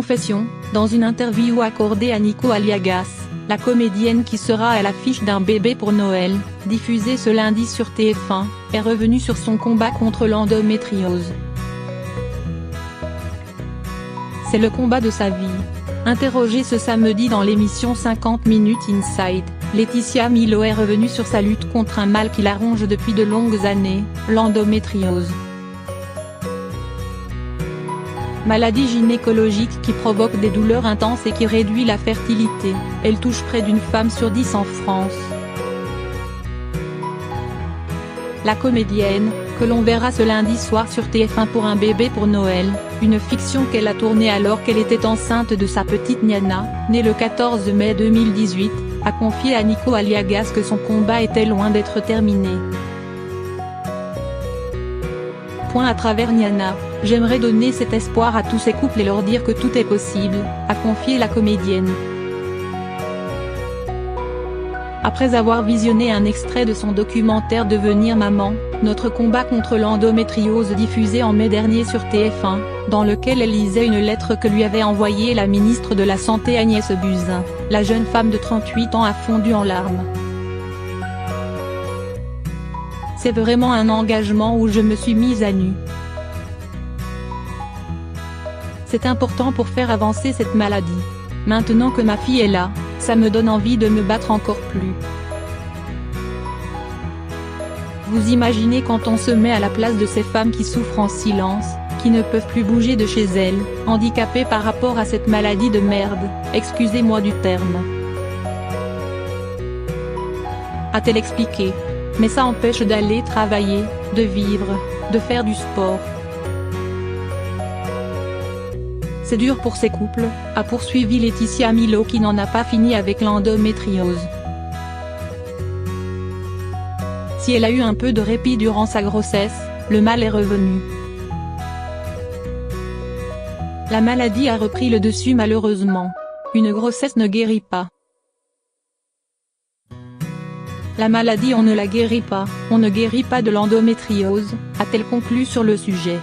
Confession, dans une interview accordée à Nico Aliagas, la comédienne qui sera à l'affiche d'un bébé pour Noël, diffusée ce lundi sur TF1, est revenue sur son combat contre l'endométriose. C'est le combat de sa vie. Interrogée ce samedi dans l'émission 50 Minutes Inside, Laetitia Milo est revenue sur sa lutte contre un mal qui la ronge depuis de longues années, l'endométriose. Maladie gynécologique qui provoque des douleurs intenses et qui réduit la fertilité, elle touche près d'une femme sur 10 en France. La comédienne, que l'on verra ce lundi soir sur TF1 pour un bébé pour Noël, une fiction qu'elle a tournée alors qu'elle était enceinte de sa petite Niana, née le 14 mai 2018, a confié à Nico Aliagas que son combat était loin d'être terminé. À travers Niana, j'aimerais donner cet espoir à tous ces couples et leur dire que tout est possible, a confié la comédienne. Après avoir visionné un extrait de son documentaire Devenir maman, notre combat contre l'endométriose diffusé en mai dernier sur TF1, dans lequel elle lisait une lettre que lui avait envoyée la ministre de la Santé Agnès Buzyn, la jeune femme de 38 ans a fondu en larmes. C'est vraiment un engagement où je me suis mise à nu. C'est important pour faire avancer cette maladie. Maintenant que ma fille est là, ça me donne envie de me battre encore plus. Vous imaginez quand on se met à la place de ces femmes qui souffrent en silence, qui ne peuvent plus bouger de chez elles, handicapées par rapport à cette maladie de merde, excusez-moi du terme. A-t-elle expliqué. Mais ça empêche d'aller travailler, de vivre, de faire du sport. C'est dur pour ces couples, a poursuivi Laetitia Milo qui n'en a pas fini avec l'endométriose. Si elle a eu un peu de répit durant sa grossesse, le mal est revenu. La maladie a repris le dessus malheureusement. Une grossesse ne guérit pas. La maladie on ne la guérit pas, on ne guérit pas de l'endométriose, a-t-elle conclu sur le sujet.